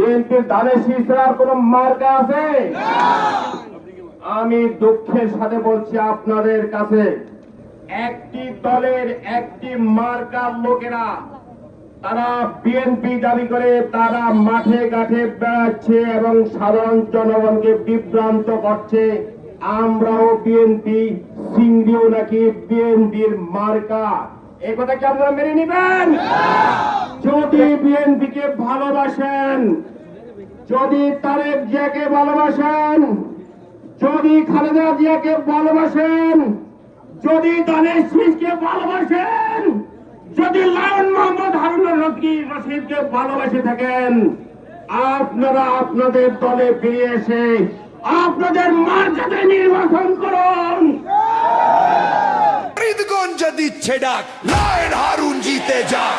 বিএনপির ধানের শীষ ছাড়ার কোন মার্কা আছে? আমি দুঃখের সাথে বলছি আপনাদের কাছে, একটি দলের একটি মার্কার লোকেরা তারা বিএনপি দাবি করে তারা মাঠে ঘাটে বেড়াচ্ছে এবং সাধারণ জনগণকে বিভ্রান্ত করছে। আমরাও বিএনপি, সিংড়িও নাকি বিএনপির মার্কা। এই কথা কি আপনারা মেনে নেবেন? যদি বিএনপিকে ভালোবাসেন, যদি তারেক জিয়াকে ভালোবাসেন, যদি খালেদা জিয়াকে ভালোবাসেন, যদি ধানের শীষকে ভালোবাসেন, যদি লায়ন মোহাম্মদ হারুনুর রশিদকে ভালোবাসে থাকেন, আপনারা আপনাদের দলে ফিরে এসে আপনাদের মার্কাতে নির্বাচন করুন। ফরিদগঞ্জ দিচ্ছে ডাক, লায়ন হারুন জিতে যাক।